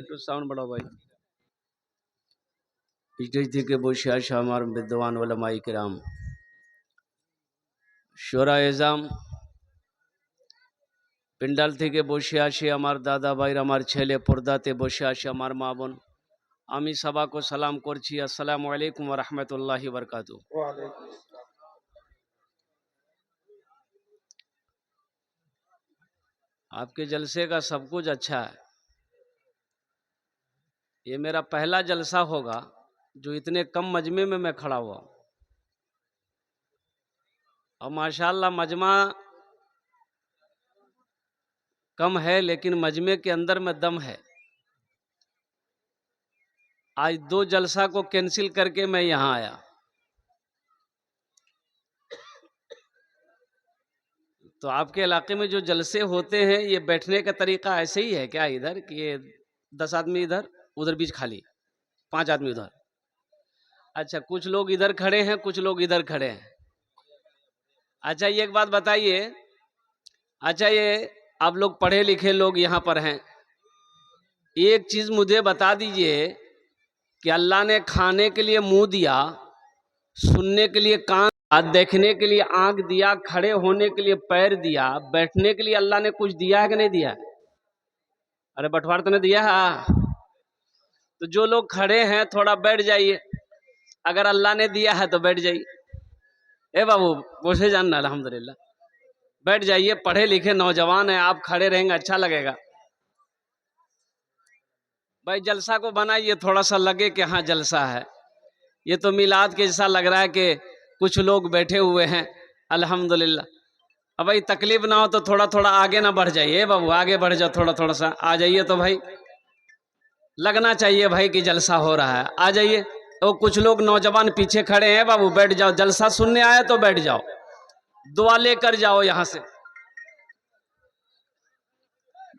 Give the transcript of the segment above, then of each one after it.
একটু সাউন্ড বাড়াও ভাই। স্টেজ থেকে বসে আসা আমার বিদ্বান উলামায়ে কিরাম, শুরা এজাম, পেন্ডাল থেকে বসে আসে আমার দাদা ভাইরা, আমার ছেলে, পর্দাতে বসে আসে আমার মা বোন, আমি সবাইকে সালাম করছি। আসসালামু আলাইকুম ওয়া রাহমাতুল্লাহি ওয়া বারাকাতুহু। आपके जलसे का सब कुछ अच्छा है। ये मेरा पहला जलसा होगा जो इतने कम मजमे में मैं खड़ा हुआ, और माशाल्लाह मजमा कम है लेकिन मजमे के अंदर में दम है। आज 2 जलसा को कैंसिल करके मैं यहाँ आया। तो आपके इलाके में जो जलसे होते हैं ये बैठने का तरीका ऐसे ही है क्या इधर कि ये 10 आदमी इधर, उधर बीच खाली 5 आदमी उधर? अच्छा, कुछ लोग इधर खड़े हैं, कुछ लोग इधर खड़े हैं। अच्छा, ये एक बात बताइए, अच्छा ये आप लोग पढ़े लिखे लोग यहाँ पर हैं, एक चीज मुझे बता दीजिए कि अल्लाह ने खाने के लिए मुंह दिया, सुनने के लिए कान, देखने के लिए आंख दिया, खड़े होने के लिए पैर दिया, बैठने के लिए अल्लाह ने कुछ दिया है कि नहीं दिया? अरे बंटवारा तो नहीं दिया है। तो जो लोग खड़े हैं थोड़ा बैठ जाइए, अगर अल्लाह ने दिया है तो बैठ जाइए। ए बाबू बोसे जानना, अल्हम्दुलिल्लाह बैठ जाइए, पढ़े लिखे नौजवान हैं, आप खड़े रहेंगे अच्छा लगेगा। भाई जलसा को बनाइए, थोड़ा सा लगे कि हाँ जलसा है। ये तो मिलाद के जैसा लग रहा है कि कुछ लोग बैठे हुए हैं, अल्हम्दुलिल्लाह। अब भाई तकलीफ ना हो तो थोड़ा थोड़ा आगे ना बढ़ जाइए बाबू, आगे बढ़ जाओ, थोड़ा थोड़ा सा आ जाइए, तो भाई लगना चाहिए भाई कि जलसा हो रहा है। आ जाइए। तो कुछ लोग नौजवान पीछे खड़े हैं बाबू, बैठ जाओ, जलसा सुनने आए तो बैठ जाओ, दुआ लेकर जाओ, यहाँ से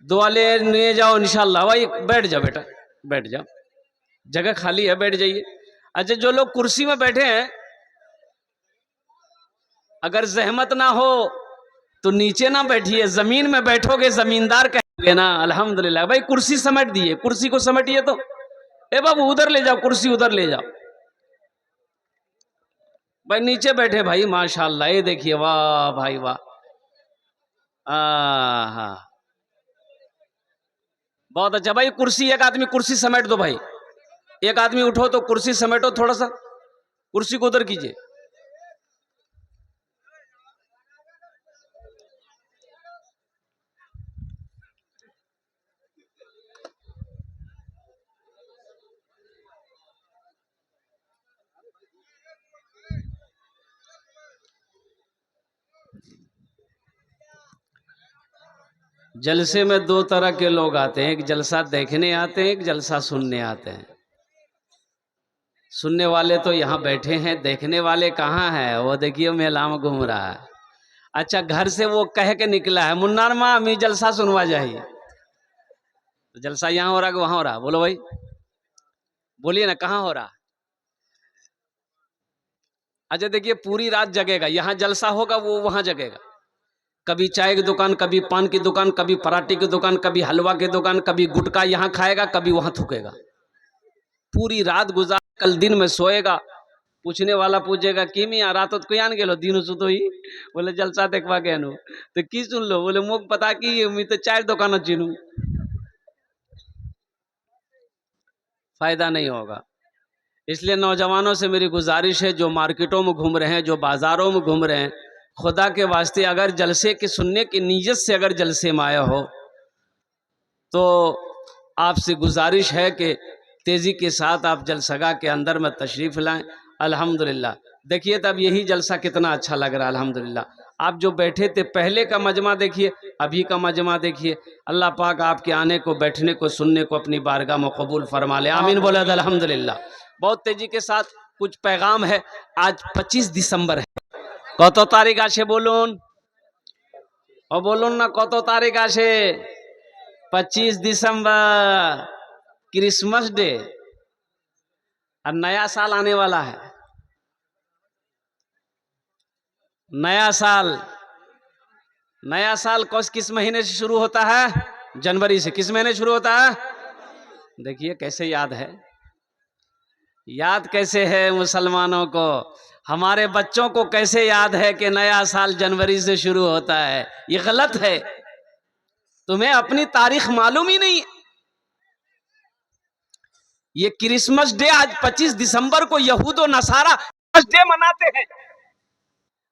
दुआ ले जाओ इंशाल्लाह। भाई बैठ जाओ बेटा, बैठ जाओ, जगह खाली है, बैठ जाइए। अच्छा, जो लोग कुर्सी में बैठे हैं, अगर जहमत ना हो तो नीचे ना बैठिए, जमीन में बैठोगे जमींदार कहेंगे ना। अल्हम्दुलिल्लाह भाई कुर्सी समेट दिए, कुर्सी को समेटिए। तो ए बाबू उधर ले जाओ, कुर्सी उधर ले जाओ। भाई नीचे बैठे भाई, माशाल्लाह, ये देखिए, वाह भाई वाह, हाँ बहुत अच्छा। भाई कुर्सी, एक आदमी कुर्सी समेट दो भाई, एक आदमी उठो तो कुर्सी समेटो, थोड़ा सा कुर्सी को उधर कीजिए। जलसे में 2 तरह के लोग आते हैं, एक जलसा देखने आते हैं, एक जलसा सुनने आते हैं। सुनने वाले तो यहाँ बैठे हैं, देखने वाले कहाँ हैं? वो देखिए मेला में घूम रहा है। अच्छा, घर से वो कह के निकला है, मुन्नार माँ मी जलसा सुनवा जाइए। तो जलसा यहाँ हो रहा कि वहां हो रहा? बोलो भाई, बोलिए ना, कहाँ हो रहा? अच्छा देखिए, पूरी रात जगेगा, यहाँ जलसा होगा वो वहां जगेगा, कभी चाय की दुकान, कभी पान की दुकान, कभी पराठे की दुकान, कभी हलवा की दुकान, कभी गुटखा यहाँ खाएगा, कभी वहां थूकेगा, पूरी रात गुजार, कल दिन में सोएगा। पूछने वाला पूछेगा कि मियाँ रात तो कोई आन गेलो दिन सुतो ही, बोले जलसा देखवा के अनु, तो की सुन लो, बोले मुख पता कि मैं तो चाय दुकान चीनू, फायदा नहीं होगा। इसलिए नौजवानों से मेरी गुजारिश है, जो मार्केटों में घूम रहे हैं, जो बाजारों में घूम रहे हैं, खुदा के वास्ते अगर जलसे के सुनने की नीयत से अगर जलसे में आया हो तो आपसे गुजारिश है कि तेज़ी के साथ आप जलसगा के अंदर में तशरीफ़ लाएं। अल्हम्दुलिल्लाह देखिए तब यही जलसा कितना अच्छा लग रहा है। अल्हम्दुलिल्लाह आप जो बैठे थे पहले का मजमा देखिए, अभी का मजमा देखिए। अल्लाह पाक आपके आने को, बैठने को, सुनने को अपनी बारगाह में कबूल फरमा ले, आमीन बोले अल्हम्दुलिल्लाह। बहुत तेज़ी के साथ कुछ पैगाम है। आज 25 दिसंबर है, कत तारीख आछे बोलून, और बोलून ना कत तारीख आछे, 25 दिसंबर क्रिसमस डे, और नया साल आने वाला है। नया साल, नया साल किस महीने से शुरू होता है? जनवरी से। किस महीने शुरू होता है? देखिए कैसे याद है, याद कैसे है मुसलमानों को, हमारे बच्चों को कैसे याद है कि नया साल जनवरी से शुरू होता है। ये गलत है, तुम्हें अपनी तारीख मालूम ही नहीं। ये क्रिसमस डे आज 25 दिसंबर को यहूद और नसारा डे मनाते हैं।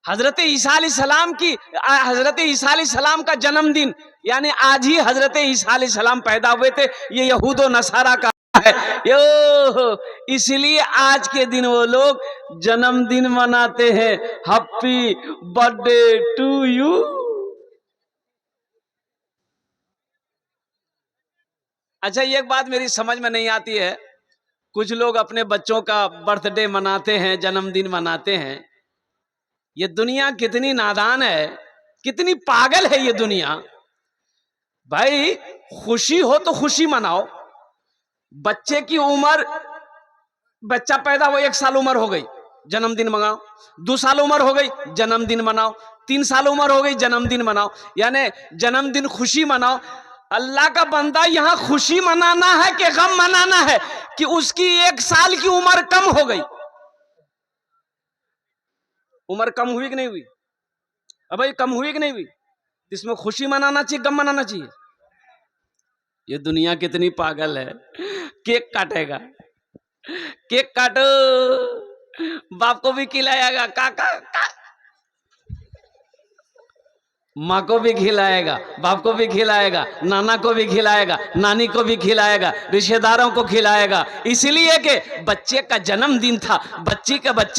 हजरत ईसा अलैहिस्सलाम की, हजरत ईसा अलैहिस्सलाम का जन्मदिन, यानी आज ही हजरत ईसा अलैहिस्सलाम पैदा हुए थे, ये यहूद और नसारा का है। यो इसलिए आज के दिन वो लोग जन्मदिन मनाते हैं, हैप्पी बर्थडे टू यू। अच्छा एक बात मेरी समझ में नहीं आती है, कुछ लोग अपने बच्चों का बर्थडे मनाते हैं, जन्मदिन मनाते हैं। ये दुनिया कितनी नादान है, कितनी पागल है ये दुनिया। भाई खुशी हो तो खुशी मनाओ। बच्चे की उम्र, बच्चा पैदा हो 1 साल उम्र हो गई, जन्मदिन मनाओ। 2 साल उम्र हो गई, जन्मदिन मनाओ। 3 साल उम्र हो गई, जन्मदिन मनाओ, यानी जन्मदिन खुशी मनाओ। अल्लाह का बंदा, यहां खुशी मनाना है कि गम मनाना है कि उसकी 1 साल की उम्र कम हो गई? उम्र कम हुई कि नहीं हुई? अब भाई कम हुई कि नहीं हुई? इसमें खुशी मनाना चाहिए, गम मनाना चाहिए? ये दुनिया कितनी पागल है। केक काटेगा, केक काटो, बाप को भी खिलाएगा, काका माँ को भी खिलाएगा, बाप को भी खिलाएगा, नाना को भी खिलाएगा, नानी को भी खिलाएगा, रिश्तेदारों को खिलाएगा, इसलिए कि बच्चे का जन्मदिन था, बच्चे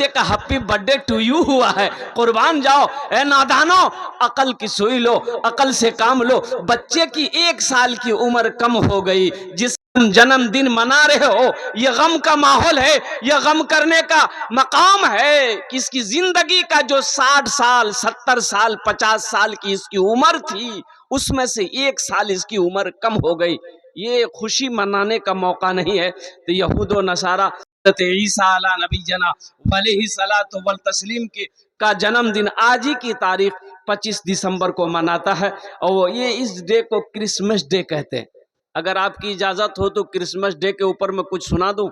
का हैप्पी बर्थडे टू यू हुआ है। कुर्बान जाओ ए नादानो, अकल की सुई लो, अकल से काम लो। बच्चे की 1 साल की उम्र कम हो गई, जिस जन्मदिन मना रहे हो, यह गम का माहौल है, यह गम करने का मकाम है कि इसकी जिंदगी का जो 60 साल, 70 साल, 50 साल की इसकी उम्र थी, उसमें से 1 साल इसकी उम्र कम हो गई। ये खुशी मनाने का मौका नहीं है। तो यहूद व नसारा ईसा अला नबी जना अलैहि सलातो वल तस्लीम के का जन्मदिन आज ही की तारीख 25 दिसंबर को मनाता है, और ये इस डे को क्रिसमस डे कहते हैं। अगर आपकी इजाजत हो तो क्रिसमस डे के ऊपर मैं कुछ सुना दूं?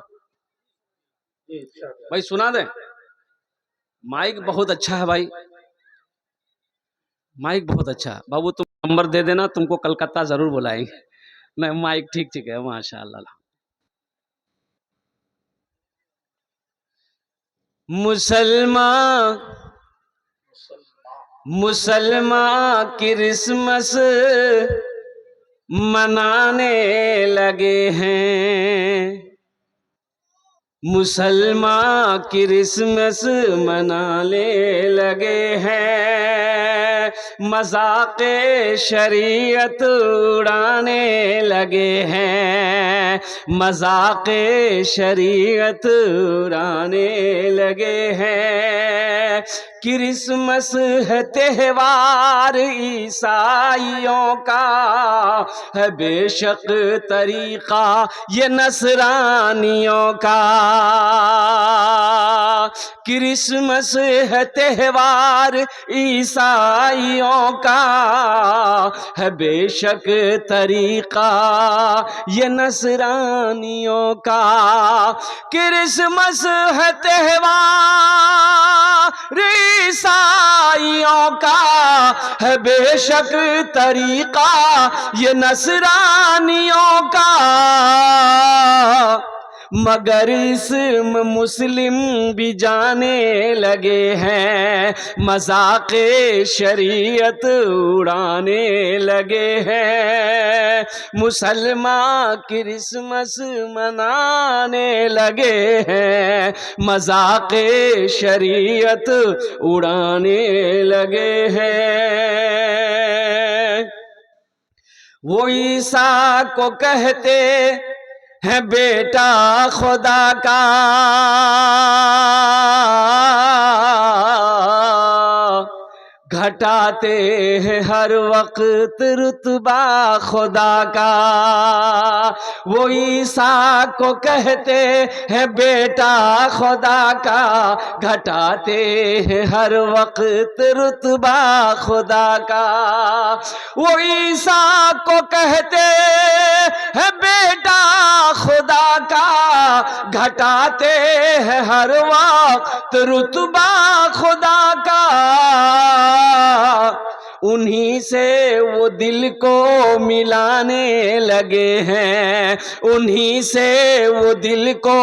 भाई सुना दें? माइक बहुत अच्छा है भाई, माइक बहुत अच्छा है। बाबू तुम नंबर दे देना, तुमको कलकत्ता जरूर बुलाएंगे। नहीं माइक ठीक ठीक है, माशाल्लाह। मुसलमान क्रिसमस मनाने लगे हैं, मुसलमान क्रिसमस मनाने लगे हैं, मज़ाक़े शरीयत उड़ाने लगे हैं, मज़ाक़े शरीयत उड़ाने लगे हैं। क्रिसमस है त्योहार ईसाइयों का, है बेशक तरीका ये नसरानियों का। क्रिसमस है त्योहार ईसाइयों का, है बेशक तरीका ये नसरानियों का। क्रिसमस है त्योहार ईसाइयों का, है बेशक तरीका ये नसरानियों का। मगर इसम मुस्लिम भी जाने लगे हैं, मजाक़े शरीयत उड़ाने लगे हैं। मुसलमान क्रिसमस मनाने लगे हैं, मजाक़े शरीयत उड़ाने लगे हैं। वो ईसा को कहते है बेटा खुदा का, घटाते हैं हर वक्त रुतबा खुदा का। वो ईसा को कहते हैं बेटा खुदा का, घटाते हैं हर वक्त रुतबा खुदा का। वो ईसा को कहते हैं बेटा खुदा का, घटाते हैं हर वक्त रुतबा खुदा का। उन्हीं से वो दिल को मिलाने लगे हैं, उन्हीं से वो दिल को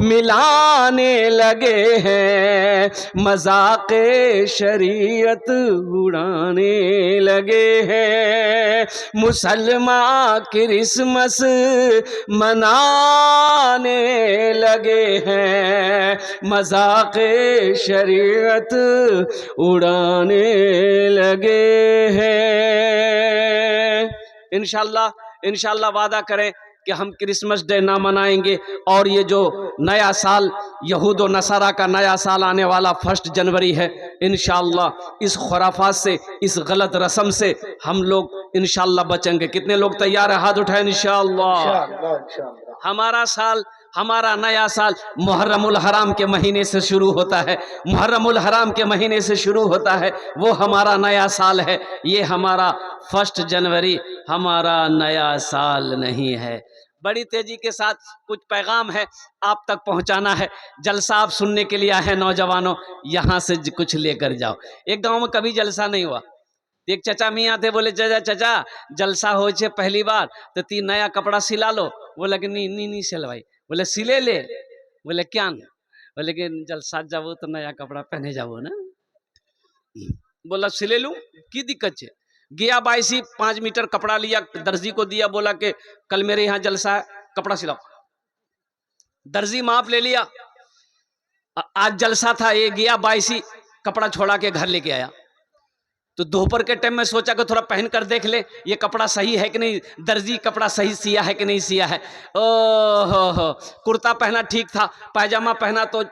मिलाने लगे हैं, मजाक़े शरीयत उड़ाने लगे हैं। मुसलमान क्रिसमस मनाने लगे हैं, मजाक़े शरीयत उड़ाने लगे हैं। इंशाअल्लाह वादा करें कि हम क्रिसमस डे ना मनाएंगे, और ये जो नया साल यहूद और नसारा का नया साल आने वाला 1 जनवरी है, इंशाअल्लाह इस खुराफात से, इस गलत रस्म से हम लोग इंशाअल्लाह बचेंगे। कितने लोग तैयार है? हाथ उठाएं। इंशाअल्लाह हमारा साल, हमारा नया साल मुहर्रमुल हराम के महीने से शुरू होता है, मुहर्रमुल हराम के महीने से शुरू होता है, वो हमारा नया साल है। ये हमारा 1 जनवरी हमारा नया साल नहीं है। बड़ी तेजी के साथ कुछ पैगाम है आप तक पहुंचाना है। जलसा आप सुनने के लिए आए हैं नौजवानों, यहाँ से कुछ लेकर जाओ। एक गांव में कभी जलसा नहीं हुआ, एक चचा मियाँ थे, बोले चचा जलसा हो छे पहली बार तो 3 नया कपड़ा सिला लो। बोले कि नहीं सिलवाई। बोले सिले ले। बोले क्या? बोले कि जलसा जाबो तो नया कपड़ा पहने जाबो ना। बोला सिले लूं, की दिक्कत है? गया 5 मीटर कपड़ा लिया, दर्जी को दिया, बोला कि कल मेरे यहाँ जलसा है, कपड़ा सिलाओ। दर्जी माप ले लिया, आज जलसा था, ये गया 22 कपड़ा छोड़ा के घर लेके आया। तो दोपहर के टाइम में सोचा कि थोड़ा पहन कर देख ले ये कपड़ा सही है कि नहीं, दर्जी कपड़ा सही सिया है कि नहीं सिया है। ओहो, कुर्ता पहना ठीक था, पैजामा पहना तो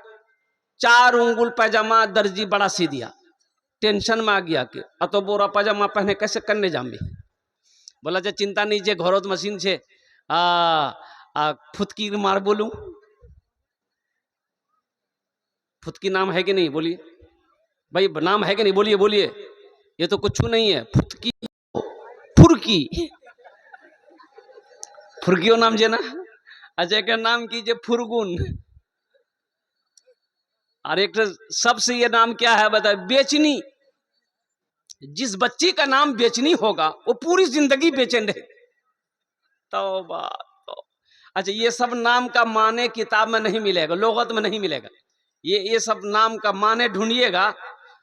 4 उंगुल पैजामा दर्जी बड़ा सी दिया। टेंशन में आ गया कि अतो बोरा पैजामा पहने कैसे करने जामी। बोला जे चिंता नहीं, जे घरोत मशीन छे फुतकी मार बोलूं। फुतकी नाम है कि नहीं? बोलिए भाई, नाम है कि नहीं? बोलिए बोलिए। ये तो कुछ नहीं है, फुतकी फुरकी, फुरकियो नाम जे ना। अजय का नाम कीजिए फुरगुन। और एक सबसे ये नाम क्या है बताए? बेचनी। जिस बच्ची का नाम बेचनी होगा वो पूरी जिंदगी बेचैन रहे। तौबा। अच्छा, ये सब नाम का माने किताब में नहीं मिलेगा, लोगत में नहीं मिलेगा। ये सब नाम का माने ढूंढिएगा,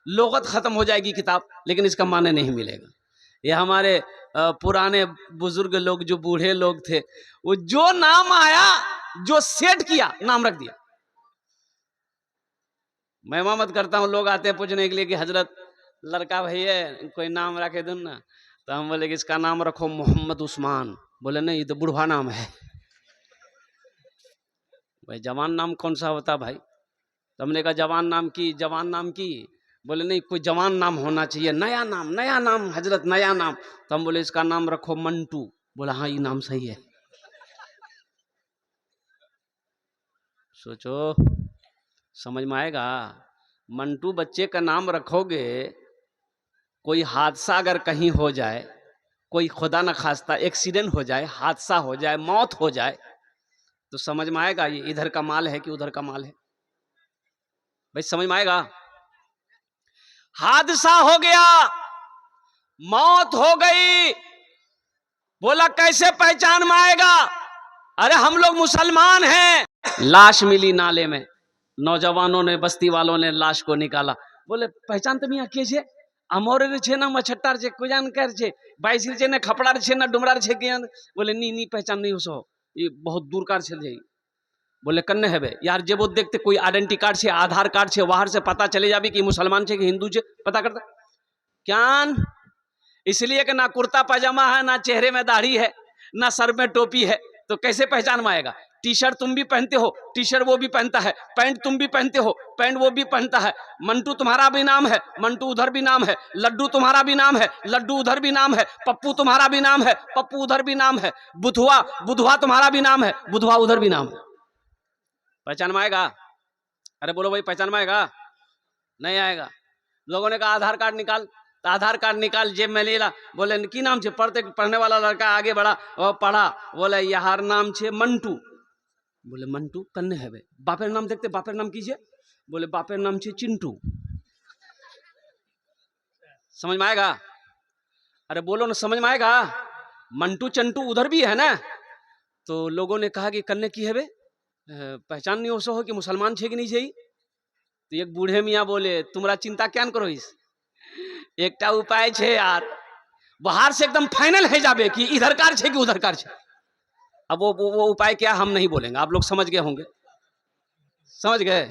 लोगत खत्म हो जाएगी किताब, लेकिन इसका माने नहीं मिलेगा। ये हमारे पुराने बुजुर्ग लोग, जो बूढ़े लोग थे, वो जो नाम आया, जो सेट किया, नाम रख दिया। मैं मत करता हूँ, लोग आते हैं पूछने के लिए कि हजरत लड़का भैया कोई नाम रखे दो ना, तो हम बोले कि इसका नाम रखो मोहम्मद उस्मान। बोले नहीं, ये तो बुढ़वा नाम है। भाई जवान नाम कौन सा होता भाई? तो हमने कहा जवान नाम की बोले नहीं, कोई जवान नाम होना चाहिए, नया नाम हजरत, नया नाम। तो हम बोले इसका नाम रखो मंटू। बोला हाँ ये नाम सही है। सोचो, समझ में आएगा? मंटू बच्चे का नाम रखोगे, कोई हादसा अगर कहीं हो जाए, कोई खुदा न खास्ता एक्सीडेंट हो जाए, हादसा हो जाए, मौत हो जाए, तो समझ में आएगा ये इधर का माल है कि उधर का माल है? भाई समझ में आएगा? हादसा हो गया, मौत हो गई, बोला कैसे पहचान में आएगा? अरे हम लोग मुसलमान हैं। लाश मिली नाले में, नौजवानों ने, बस्ती वालों ने लाश को निकाला। बोले पहचान तो मियाँ के छे? अमोरे छे ना मछट्टार छे, कोई जानकार छे, बाईसिर छे ना खपड़ार छे ना डुमरार छे के? बोले नी नी पहचान नहीं हो, ये बहुत दूर कार छे जाई। बोले कन्ने है बे यार, जे वो देखते कोई आइडेंटिटी कार्ड छे, आधार कार्ड छे, बाहर से पता चले जाबी कि मुसलमान छे कि हिंदू छे, पता करता क्या? इसलिए कि ना कुर्ता पजामा है, ना चेहरे में दाढ़ी है, ना सर में टोपी है, तो कैसे पहचान में आएगा? टी शर्ट तुम भी पहनते हो, टी शर्ट वो भी पहनता है, पैंट तुम भी पहनते हो, पैंट वो भी पहनता है। मंटू तुम्हारा भी नाम है, मंटू उधर भी नाम है। लड्डू तुम्हारा भी नाम है, लड्डू उधर भी नाम है। पप्पू तुम्हारा भी नाम है, पप्पू उधर भी नाम है। बुधवा, बुधवा तुम्हारा भी नाम है, बुधवा उधर भी नाम है। पहचान में आएगा? अरे बोलो भाई, पहचान में आएगा? नहीं आएगा। लोगों ने कहा आधार कार्ड निकाल, तो आधार कार्ड निकाल, जेब में ले ला। बोले की नाम छे? पढ़ने वाला लड़का आगे बढ़ा और पढ़ा, बोले यार नाम छे मंटू। बोले मंटू कन्ने है बे? बापेर नाम देखते, बापेर नाम कीजिए। बोले बापेर नाम छे चिंटू। समझ में आएगा? अरे बोलो ना, समझ में आएगा? मंटू चंटू उधर भी है ना। तो लोगों ने कहा कि कन्ने की है बे, पहचान नहीं हो सो हो कि मुसलमान छे कि नहीं छे? तो एक बूढ़े मियाँ बोले तुम्हारा चिंता क्या करो, इस एकटा उपाय छे यार, बाहर से एकदम फाइनल है जाबे कि इधर कार छे कि उधर कार छे। अब वो उपाय क्या हम नहीं बोलेंगे, आप लोग समझ गए होंगे। समझ गए?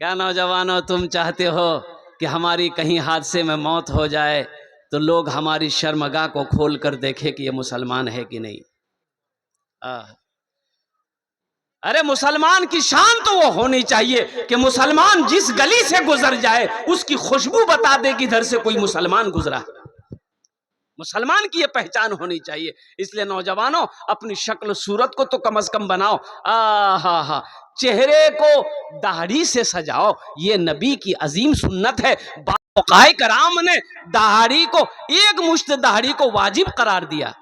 क्या नौजवानों, तुम चाहते हो कि हमारी कहीं हादसे में मौत हो जाए तो लोग हमारी शर्मगाह को खोल कर देखे कि ये मुसलमान है कि नहीं? अरे मुसलमान की शान तो वो होनी चाहिए कि मुसलमान जिस गली से गुजर जाए उसकी खुशबू बता दे कि इधर से कोई मुसलमान गुजरा। मुसलमान की ये पहचान होनी चाहिए। इसलिए नौजवानों, अपनी शक्ल सूरत को तो कम से कम बनाओ। हा, चेहरे को दाढ़ी से सजाओ, ये नबी की अजीम सुन्नत है। बाक़ाए कराम ने दाढ़ी को, एक मुश्त दाढ़ी को वाजिब करार दिया।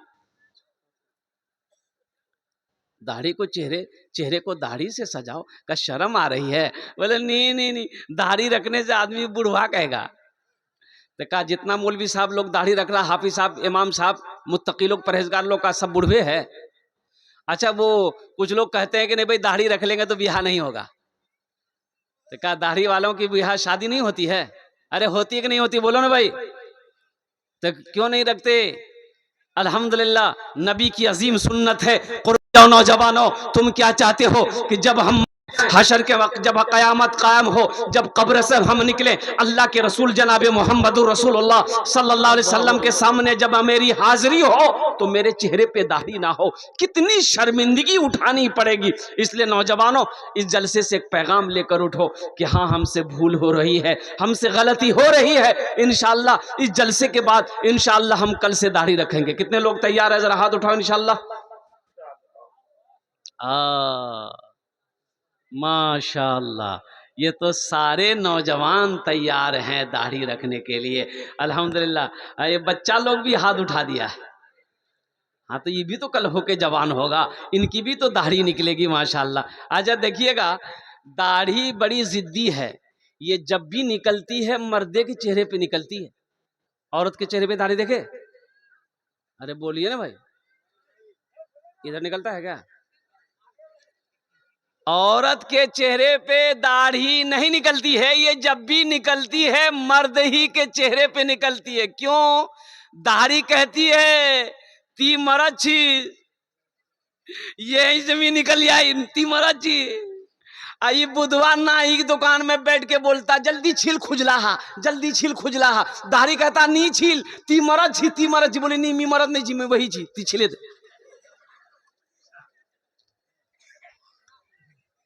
दाढ़ी को, चेहरे को दाढ़ी से सजाओ। का शर्म आ रही है? बोले नहीं, दाढ़ी रखने से आदमी बुढ़वा कहेगा। तो कहा जितना मौलवी साहब लोग दाढ़ी रख रहा, हाफिज साहब, इमाम साहब, मुत्तकी लोग, परहेजगार लोग का सब बुढ़वे है। अच्छा, वो कुछ लोग कहते हैं कि नहीं भाई दाढ़ी रख लेंगे तो ब्याह नहीं होगा। तो कहा दाढ़ी वालों की ब्याह शादी नहीं होती है? अरे होती है कि नहीं होती, बोलो ना भाई। तो क्यों नहीं रखते? अल्हम्दुलिल्लाह, नबी की अजीम सुन्नत है। नौजवानों, तुम क्या चाहते हो कि जब हम हशर के वक्त, जब कयामत कायम हो, जब कब्र से हम निकले, अल्लाह के रसूल जनाब मोहम्मदुर रसूलुल्लाह सल्लल्लाहु अलैहि वसल्लम के सामने जब मेरी हाजिरी हो तो मेरे चेहरे पे दाढ़ी ना हो, कितनी शर्मिंदगी उठानी पड़ेगी। इसलिए नौजवानों, इस जलसे से एक पैगाम लेकर उठो कि हाँ, हमसे भूल हो रही है, हमसे गलती हो रही है। इंशाअल्लाह इस जलसे के बाद इंशाअल्लाह हम कल से दाढ़ी रखेंगे। कितने लोग तैयार है? जरा हाथ उठाओ। इंशाअल्लाह। माशाअल्लाह, ये तो सारे नौजवान तैयार हैं दाढ़ी रखने के लिए। अल्हम्दुलिल्लाह, ये बच्चा लोग भी हाथ उठा दिया है। हाँ, तो ये भी तो कल होके जवान होगा, इनकी भी तो दाढ़ी निकलेगी माशाअल्लाह। अच्छा देखिएगा, दाढ़ी बड़ी जिद्दी है। ये जब भी निकलती है मर्दे के चेहरे पे निकलती है, औरत के चेहरे पे दाढ़ी देखे? अरे बोलिए ना भाई, इधर निकलता है क्या? औरत के चेहरे पे दाढ़ी नहीं निकलती है। ये जब भी निकलती है मर्द ही के चेहरे पे निकलती है। क्यों? दाढ़ी कहती है ती मरची, ये जमीन निकल आई ती मरची। आई बुधवा नाई की दुकान में बैठ के बोलता जल्दी छील खुजला हा, जल्दी छील खुजला हा। दाढ़ी कहता नी छील, ती मरद छी, ती मरद छी। बोले नी मी मरद नहीं जी, मैं वही छी, ती छिले दे।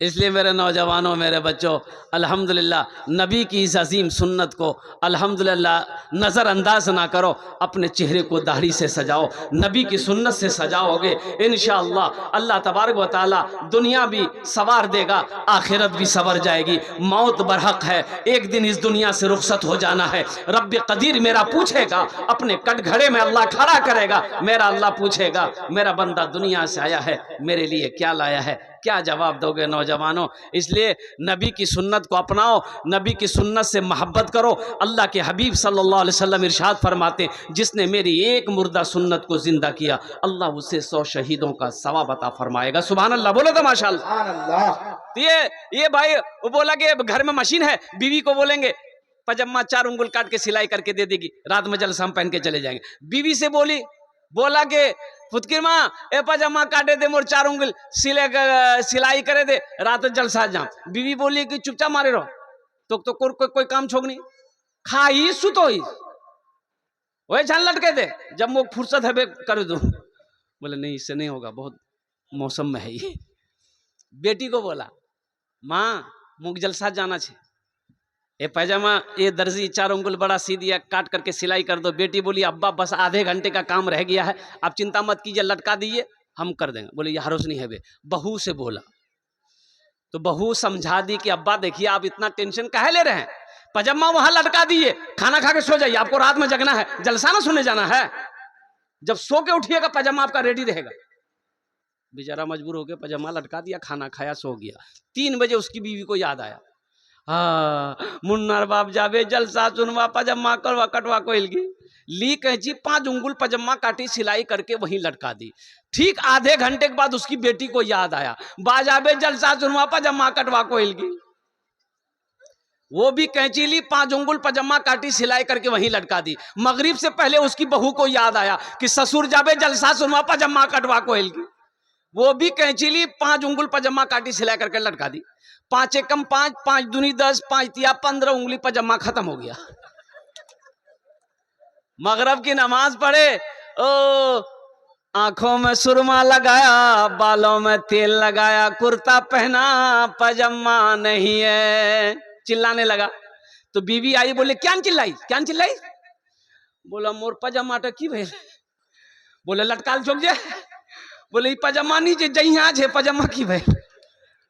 इसलिए मेरे नौजवानों, मेरे बच्चों, अल्हम्दुलिल्लाह नबी की इस अजीम सुन्नत को अल्हम्दुलिल्लाह नज़रअंदाज ना करो। अपने चेहरे को दाढ़ी से सजाओ, नबी की सुन्नत से सजाओगे, इंशाअल्लाह अल्लाह तबारक व तआला दुनिया भी सवार देगा, आखिरत भी सवर जाएगी। मौत बरहक है, एक दिन इस दुनिया से रुखसत हो जाना है। रब कदीर मेरा पूछेगा, अपने कटघरे में अल्लाह खड़ा करेगा, मेरा अल्लाह पूछेगा मेरा बंदा दुनिया से आया है, मेरे लिए क्या लाया है, क्या जवाब दोगे नौजवानों? इसलिए नबी की सुन्नत को अपनाओ, नबी की सुन्नत से मोहब्बत करो। अल्लाह के हबीब सल्लल्लाहु अलैहि वसल्लम इरशाद फरमाते, जिसने मेरी एक मुर्दा सुन्नत को जिंदा किया, अल्लाह उसे 100 शहीदों का सवाब अता फरमाएगा। सुभान अल्लाह, बोलो तो माशाअल्लाह। तो ये भाई वो बोला कि घर में मशीन है, बीवी को बोलेंगे पजामा 4 उंगल काट के सिलाई करके दे देगी, रात में जलसा हम पहन के चले जाएंगे। बीवी से बोला कि फुतकिर माँ ए पजामा काटे दे, मोर 4 उंगल सिलाई करे दे, रात जलसा जाम। बीवी बोली कि चुपचाप मारे रहो, तो कोई काम छोक नहीं, खा ही सुतो ही वही छान लटके दे, जब वो फुर्सत है कर दो। बोले नहीं, इससे नहीं होगा, बहुत मौसम में है ये। बेटी को बोला माँ मुख जलसा जाना छे, ये पैजामा ये दर्जी 4 उंगल बड़ा सी दिया, काट करके सिलाई कर दो। बेटी बोली अब्बा बस आधे घंटे का काम रह गया है, आप चिंता मत कीजिए, लटका दीजिए हम कर देंगे। बोले ये हरोस नहीं है बे। बहू से बोला तो बहू समझा दी कि अब्बा देखिए आप इतना टेंशन काहे ले रहे हैं, पजामा वहां लटका दिए, खाना खा के सो जाइए, आपको रात में जगना है, जलसा ना सुनने जाना है। जब सो के उठिएगा पजामा आपका रेडी रहेगा। बेचारा मजबूर होकर पजामा लटका दिया, खाना खाया, सो गया। 3 बजे उसकी बीवी को याद आया, मुन्नर बाप जावे जलसा सुनवा, पजामा करवा कटवा को हिलगी ली कैंची, 5 उंगल पजामा काटी, सिलाई करके वहीं लटका दी। ठीक आधे घंटे के बाद उसकी बेटी को याद आया, बाजाबे जलसा सुनवा, पजामा कटवा को हिलगी। वो भी कैंची ली, 5 उंगल पजामा काटी, सिलाई करके वहीं लटका दी। मगरिब से पहले उसकी बहू को याद आया कि ससुर जाबे जलसा सुनवा, पजामा कटवा को हिलगी। वो भी कैंची ली, 5 उंगल पजामा काटी, सिलाई करके लटका दी। 5 एकम 5, 5 दूनी 10, 5 तिया 15 उंगली पजामा खत्म हो गया। मगरब की नमाज पढ़े, ओ आंखों में सुरमा लगाया, बालों में तेल लगाया, कुर्ता पहना, पजामा नहीं है, चिल्लाने लगा। तो बीवी आई, बोले क्या चिल्लाई? बोला मोर पजामा की भेल। बोले लटकाल चौक जे, बोले पजामा नहीं जही आज है, पजामा की भेल।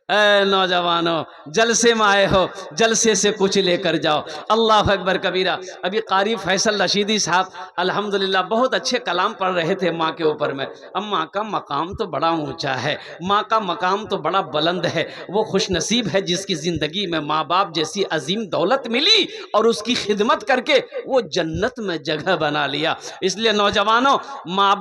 नौजवानों जलसे में आए हो, जलसे से कुछ लेकर जाओ। अल्लाह अकबर कबीरा। अभी कारी फैसल रशीदी साहब अल्हम्दुलिल्लाह बहुत अच्छे कलाम पढ़ रहे थे माँ के ऊपर में। अब माँ का मकाम तो बड़ा ऊंचा है, माँ का मकाम तो बड़ा बुलंद है। वो खुशनसीब है जिसकी ज़िंदगी में माँ बाप जैसी अजीम दौलत मिली और उसकी खिदमत करके वो जन्नत में जगह बना लिया। इसलिए नौजवानों, माँ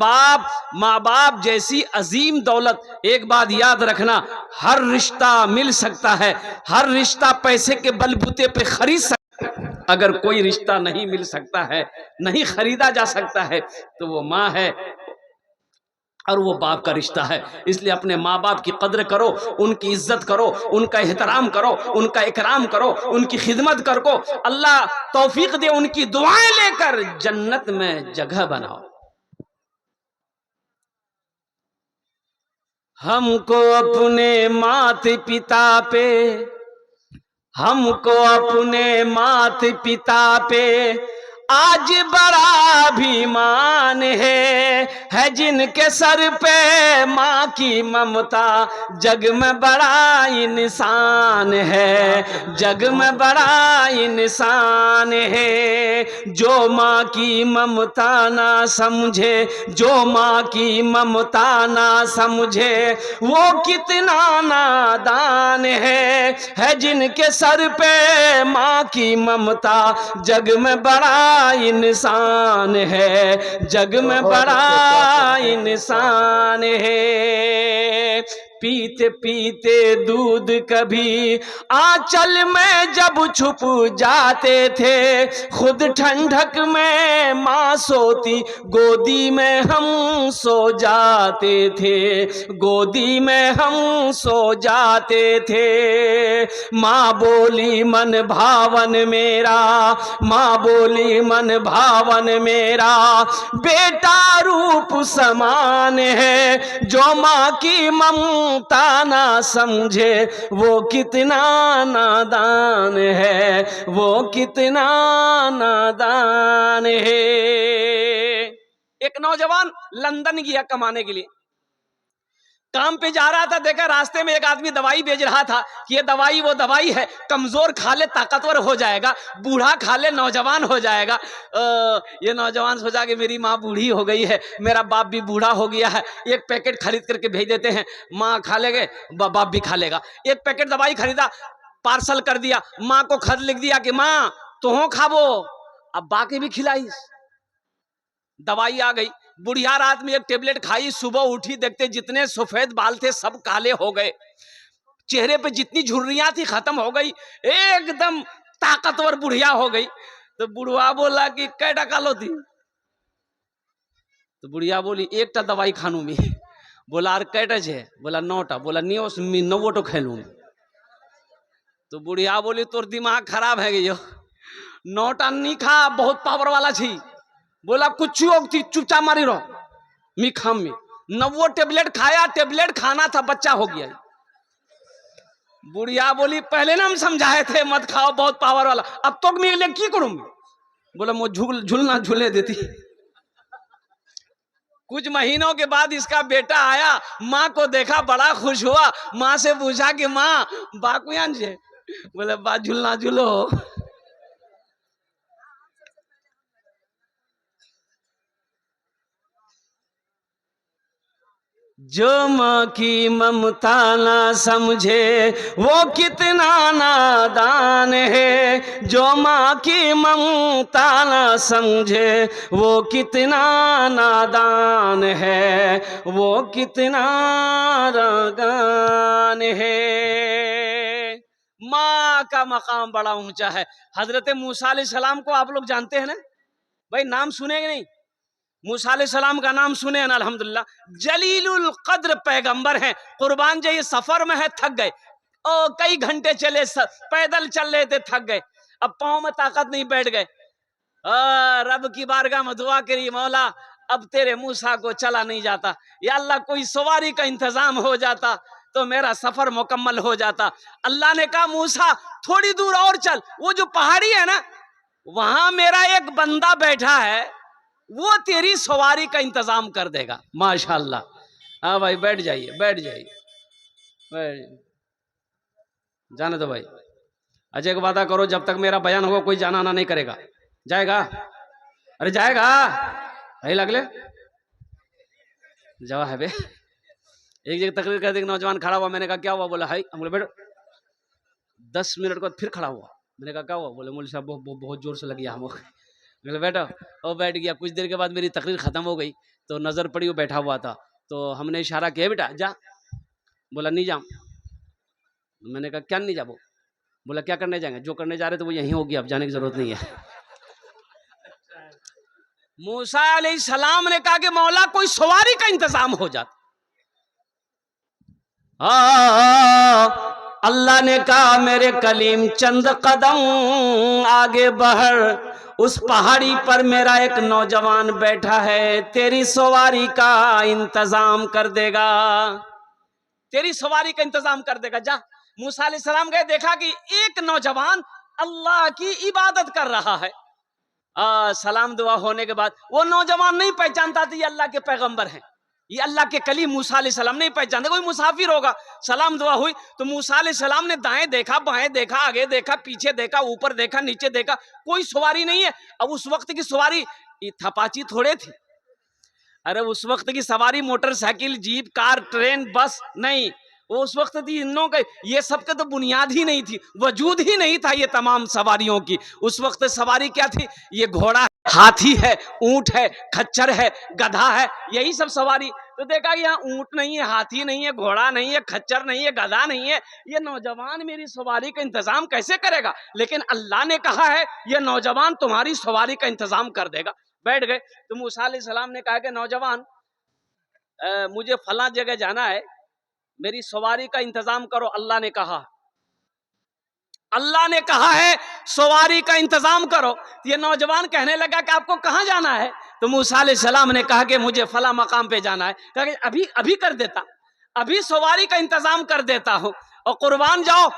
बाप जैसी अजीम दौलत, एक बात याद रखना, हर रिश्ता मिल सकता है, हर रिश्ता पैसे के बलबूते पे खरीद सकता है। अगर कोई रिश्ता नहीं मिल सकता है, नहीं खरीदा जा सकता है, तो वो माँ है और वो बाप का रिश्ता है। इसलिए अपने माँ बाप की कद्र करो, उनकी इज्जत करो, उनका एहतराम करो, उनका इकराम करो, उनकी खिदमत करो। अल्लाह तौफीक दे, उनकी दुआएं लेकर जन्नत में जगह बनाओ। हमको अपने माता पिता पे, हमको अपने माता पिता पे आज बड़ा अभिमान है जिनके सर पे माँ की ममता, जग में बड़ा इंसान है, जग में बड़ा इंसान है। जो माँ की ममता ना समझे, जो माँ की ममता ना समझे, वो कितना नादान है जिनके सर पे माँ की ममता, जग में बड़ा इंसान है, जग में बड़ा इंसान है। पीते पीते दूध कभी आंचल में जब छुप जाते थे, खुद ठंडक में माँ सोती, गोदी में हम सो जाते थे, गोदी में हम सो जाते थे। माँ बोली मन भावन मेरा, माँ बोली मन भावन मेरा, बेटा रूप समान है, जो माँ की ममता ममता ना समझे वो कितना नादान है, वो कितना नादान है। एक नौजवान लंदन गया कमाने के लिए, काम पे जा रहा था, देखा रास्ते में एक आदमी दवाई बेच रहा था कि ये दवाई वो दवाई है, कमजोर खा ले ताकतवर हो जाएगा, बूढ़ा खा ले नौजवान हो जाएगा। ये नौजवान सोचा कि मेरी माँ बूढ़ी हो गई है, मेरा बाप भी बूढ़ा हो गया है, एक पैकेट खरीद करके भेज देते हैं, माँ खा लेंगे बाप भी खा लेगा। एक पैकेट दवाई खरीदा, पार्सल कर दिया, माँ को खत लिख दिया कि माँ तुहो खाबो, अब बाकी भी खिलाई। दवाई आ गई, बुढ़िया रात में एक टेबलेट खाई, सुबह उठी देखते जितने सफेद बाल थे सब काले हो गए, चेहरे पे जितनी झुर्रियां थी खत्म हो गई, एकदम ताकतवर बुढ़िया हो गई। तो बुढ़वा बोला कि कै टका लो थी? तो बुढ़िया बोली एक टा दवाई खानू में। बोला और कै टच है? बोला 9टा। बोला नहीं उस 9 तो खेलू। तो बुढ़िया बोली तोर दिमाग खराब है यो, 9टा नहीं खा, बहुत पावर वाला छी। बोला कुछ चुपचाप मारी रहो, मी खाम में 9 टेबलेट खाया, टेबलेट खाना था, बच्चा हो गया। बुढ़िया बोली पहले ना हम समझाए थे मत खाओ, बहुत पावर वाला, अब तो मैं ले की करूं? बोला मुझे झूलना झूले देती। कुछ महीनों के बाद इसका बेटा आया, माँ को देखा, बड़ा खुश हुआ, माँ से पूछा कि माँ बाकुयान से? बोले बात झूलना झूलो। जो माँ की ममता ना समझे वो कितना नादान है, जो माँ की ममता ना समझे वो कितना नादान है, वो कितना रागान है। माँ का मकाम बड़ा ऊंचा है। हजरत मूसा अलैहिस्सलाम को आप लोग जानते हैं ना भाई, नाम सुनेंगे नहीं? मूसा अलैहिस्सलाम का नाम सुने ना, अल्हम्दुलिल्लाह। जलीलुल कद्र पैगंबर हैं। कुर्बान जाइए, सफर में है, थक गए, ओ कई घंटे चले, पैदल चल रहे थे, थक गए, अब पांव में ताकत नहीं, बैठ गए। रब की बारगाह में दुआ करी, मौला अब तेरे मूसा को चला नहीं जाता, या अल्लाह कोई सवारी का इंतजाम हो जाता तो मेरा सफर मुकम्मल हो जाता। अल्लाह ने कहा मूसा थोड़ी दूर और चल, वो जो पहाड़ी है ना वहां मेरा एक बंदा बैठा है, वो तेरी सवारी का इंतजाम कर देगा। माशाल्लाह। हाँ भाई बैठ जाइए, बैठ जाइए, जाने दो भाई। अजय को वादा करो जब तक मेरा बयान होगा कोई जाना आना नहीं करेगा। जाएगा? अरे जाएगा भाई, लगले जावा है बे। एक जगह तकरीर कर दी, नौजवान खड़ा हुआ, मैंने कहा क्या हुआ? बोला हाई। हम बोले बैठो। 10 मिनट बाद फिर खड़ा हुआ, मैंने कहा क्या हुआ? बोले मौलवी साहब बहुत जोर से लगी हमको। बोले बैठो। और बैठ गया। कुछ देर के बाद मेरी तकरीर खत्म हो गई तो नजर पड़ी, वो बैठा हुआ था, तो हमने इशारा किया बेटा जा। बोला नहीं जाऊं। मैंने कहा क्या नहीं जाबो? बोला क्या करने जाएंगे? जो करने जा रहे थे वो यहीं होगी, अब जाने की जरूरत नहीं है। मूसा अलैहिस्सलाम ने कहा कि मौला कोई सवारी का इंतजाम हो जाता। अल्लाह ने कहा मेरे कलीम चंद कदम आगे बढ़, उस पहाड़ी पर मेरा एक नौजवान बैठा है, तेरी सवारी का इंतजाम कर देगा, तेरी सवारी का इंतजाम कर देगा, जा। मूसा अलैहिस्सलाम गए, देखा कि एक नौजवान अल्लाह की इबादत कर रहा है। सलाम दुआ होने के बाद वो नौजवान नहीं पहचानता था ये अल्लाह के पैगंबर हैं, ये अल्लाह के कलीम मूसा अलैहिस्सलाम नहीं पहचानते, कोई मुसाफिर होगा। सलाम दुआ हुई तो मूसा अलैहिस्सलाम ने दाएं देखा, बाएं देखा, आगे देखा, पीछे देखा, ऊपर देखा, नीचे देखा, कोई सवारी नहीं है। अब उस वक्त की सवारी थपाची थोड़े थी, अरे उस वक्त की सवारी मोटरसाइकिल, जीप, कार, ट्रेन, बस नहीं, वो उस वक्त थी इन लोगों के, ये सब के तो बुनियाद ही नहीं थी, वजूद ही नहीं था ये तमाम सवारियों की। उस वक्त सवारी क्या थी? ये घोड़ा है, हाथी है, ऊंट है, खच्चर है, गधा है, यही सब सवारी। तो देखा कि यहाँ ऊंट नहीं है, हाथी नहीं है, घोड़ा नहीं है, खच्चर नहीं है, गधा नहीं है, ये नौजवान मेरी सवारी का इंतजाम कैसे करेगा? लेकिन अल्लाह ने कहा है ये नौजवान तुम्हारी सवारी का इंतजाम कर देगा। बैठ गए। तो मूसा अलैहिस्सलाम ने कहा कि नौजवान मुझे फला जगह जाना है, मेरी सवारी का इंतजाम करो। अल्लाह ने कहा, अल्लाह ने कहा है सवारी का इंतजाम करो। ये नौजवान कहने लगा कि आपको कहां जाना है? तो मूसा अलैहिस्सलाम ने कहा कि मुझे फला मकाम पे जाना है। कहा कि अभी अभी कर देता। अभी सवारी का इंतजाम कर देता हूं। और कुर्बान जाओ,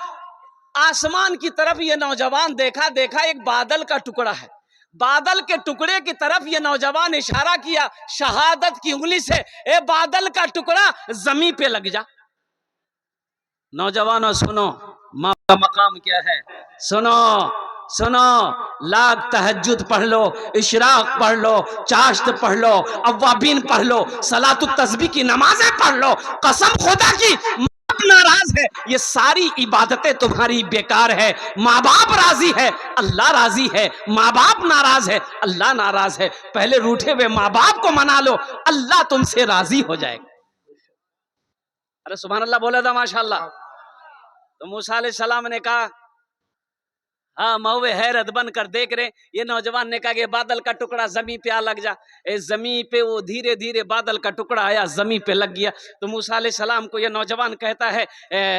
आसमान की तरफ ये नौजवान देखा एक बादल का टुकड़ा है। बादल के टुकड़े की तरफ ये नौजवान इशारा किया शहादत की उंगली से, ए बादल का टुकड़ा जमीन पे लग जा। नौजवानों सुनो, माँ का मकाम क्या है, सुनो सुनो। लाख तहज्जुद पढ़ लो, इशराक पढ़ लो, चाश्त पढ़ लो, अव्वाबीन पढ़ लो, सलातु तस्बीह की नमाजें पढ़ लो, कसम खुदा की नाराज है, ये सारी इबादतें तुम्हारी बेकार है। माँ बाप राजी है, अल्लाह राजी है। माँ बाप नाराज है, अल्लाह नाराज है। पहले रूठे हुए माँ बाप को मना लो, अल्लाह तुमसे राजी हो जाएगा। अरे सुभान अल्लाह बोला था माशाअल्लाह। तो मूसा अलैहिस्सलाम ने कहा, हाँ मौवे हैरत बन कर देख रहे। ये नौजवान ने कहा कि बादल का टुकड़ा जमीन पे आ लग जा। जमीन पे वो धीरे धीरे बादल का टुकड़ा आया, जमीन पे लग गया। तो मूसा अलैहिस्सलाम को ये नौजवान कहता है,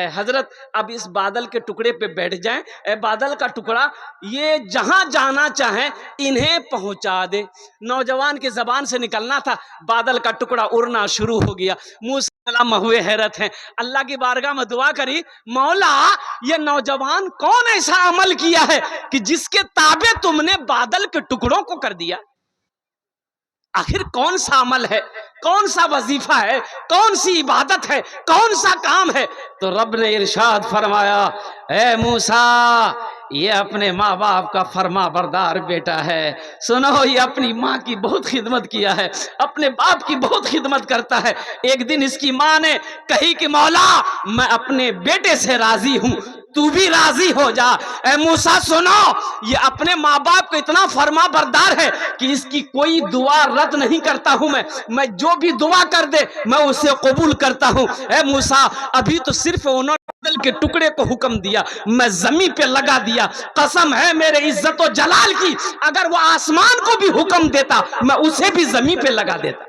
हजरत अब इस बादल के टुकड़े पे बैठ जाएं। बादल का टुकड़ा ये जहां जाना चाहे इन्हें पहुंचा दे। नौजवान की जबान से निकलना था, बादल का टुकड़ा उड़ना शुरू हो गया। मूसा हुए हैरत हैं, अल्लाह की बारगाह में दुआ करी, मौला ये नौजवान कौन ऐसा अमल किया है कि जिसके ताबे तुमने बादल के टुकड़ों को कर दिया। आखिर कौन सा अमल है, कौन सा वजीफा है, कौन सी इबादत है, कौन सा काम है। तो रब ने इरशाद फरमाया, ए मूसा ये अपने माँ बाप का फरमा बरदार बेटा है। सुनो, ये अपनी माँ की बहुत खिदमत किया है, अपने बाप की बहुत खिदमत करता है। एक दिन इसकी माँ ने कही कि मौला मैं अपने बेटे से राजी हूं, तू भी राजी हो जा। ए मूसा सुनो, ये अपने माँ बाप को इतना फरमा बरदार है कि इसकी कोई दुआ रद्द नहीं करता हूं। मैं जो भी दुआ कर दे मैं उसे कबूल करता हूं। ए मूसा अभी तो सिर्फ उन्होंने बादल के टुकड़े को हुक्म दिया, मैं जमीन पे लगा दिया। कसम है मेरे इज्जत और जलाल की, अगर वो आसमान को भी हुक्म देता मैं उसे भी जमीन पे लगा देता।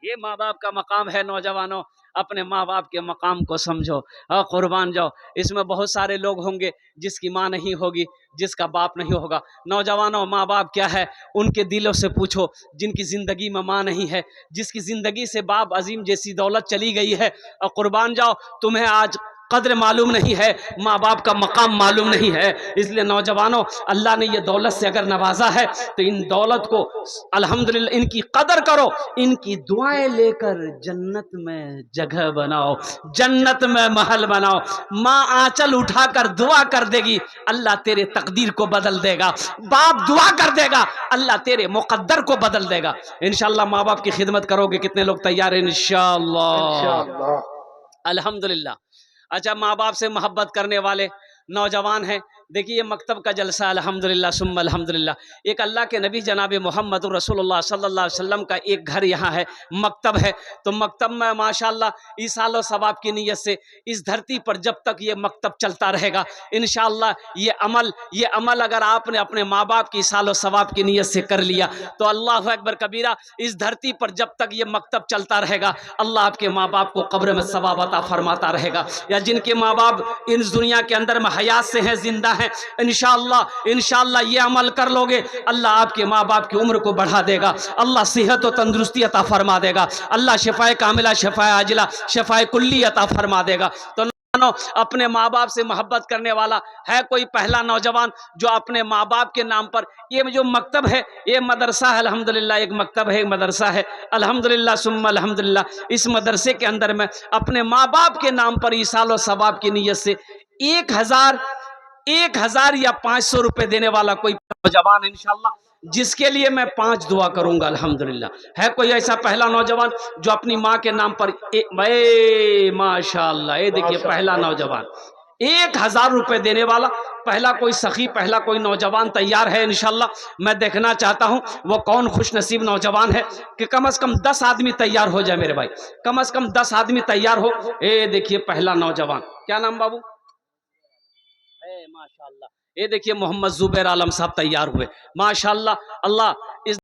ये माँ बाप का मकाम है। नौजवानों अपने माँ बाप के मकाम को समझो, कुर्बान जाओ। इसमें बहुत सारे लोग होंगे जिसकी माँ नहीं होगी, जिसका बाप नहीं होगा। नौजवानों माँ बाप क्या है उनके दिलों से पूछो, जिनकी ज़िंदगी में माँ नहीं है, जिसकी ज़िंदगी से बाप अजीम जैसी दौलत चली गई है। और कुर्बान जाओ, तुम्हें आज कद्र मालूम नहीं है, माँ बाप का मकाम मालूम नहीं है। इसलिए नौजवानों अल्लाह ने ये दौलत से अगर नवाजा है तो इन दौलत को अल्हम्दुलिल्लाह इनकी कदर करो, इनकी दुआएं लेकर जन्नत में जगह बनाओ, जन्नत में महल बनाओ। माँ आंचल उठाकर दुआ कर देगी, अल्लाह तेरे तकदीर को बदल देगा। बाप दुआ कर देगा, अल्लाह तेरे मुकद्दर को बदल देगा। इंशाअल्लाह माँ बाप की खिदमत करोगे। कितने लोग तैयार हैं? इंशाअल्लाह अल्हम्दुलिल्लाह। अच्छा, माँ बाप से मोहब्बत करने वाले नौजवान हैं। देखिए मकतब का जलसा अल्हम्दुलिल्लाह सुम्मा अल्हम्दुलिल्लाह। एक अल्लाह के नबी जनाब मोहम्मद रसूलुल्लाह सल्लल्लाहु अलैहि वसल्लम का एक घर यहाँ है, मकतब है। तो मकतब में माशाअल्लाह ईसालो सवाब की नीयत से इस धरती पर जब तक ये मकतब चलता रहेगा इंशाअल्लाह ये अमल अगर आपने अपने माँ बाप की ईसालो सवाब की नीयत से कर लिया तो अल्लाह अकबर कबीरा, इस धरती पर जब तक ये मकतब चलता रहेगा अल्लाह आपके माँ बाप को कब्र में सवाब अता फरमाता रहेगा। या जिनके माँ बाप इस दुनिया के अंदर में हयात से हैं, जिंदा हैं, इंशाअल्लाह ये अमल कर लोगे अल्लाह आपके माँ बाप की उम्र को बढ़ा देगा, अल्लाह सेहत और तंदुरुस्ती अता फरमा देगा, अल्लाह शिफाए कामिला, शिफाए आजिला, शिफाए कुल्ली अता फरमा देगा। तो अपने माँ बाप से मोहब्बत करने वाला है कोई पहला नौजवान जो अपने माँ बाप के नाम पर, ये जो मकतब है ये मदरसा है अल्हम्दुलिल्लाह, एक मकतब है, एक मदरसा है अल्हम्दुलिल्लाह सुम्मा अल्हम्दुलिल्लाह। इस मदरसे के अंदर में अपने माँ बाप के नाम पर ईसालो सवाब की नीयत से 1000 या 500 रुपए देने वाला कोई नौजवान इंशाअल्लाह, जिसके लिए मैं 5 दुआ करूंगा अल्हम्दुलिल्लाह। है कोई ऐसा पहला नौजवान जो अपनी माँ के नाम पर माशाअल्लाह, ये देखिए पहला नौजवान 1000 रुपए देने वाला, पहला कोई सखी, पहला कोई नौजवान तैयार है इंशाअल्लाह। मैं देखना चाहता हूं वो कौन खुश नसीब नौजवान है कि कम से कम 10 आदमी तैयार हो जाए मेरे भाई, कम से कम 10 आदमी तैयार हो। ये देखिए पहला नौजवान, क्या नाम बाबू? माशाअल्लाह, ये देखिए मोहम्मद जुबैर आलम साहब तैयार हुए माशाअल्लाह। अल्लाह इस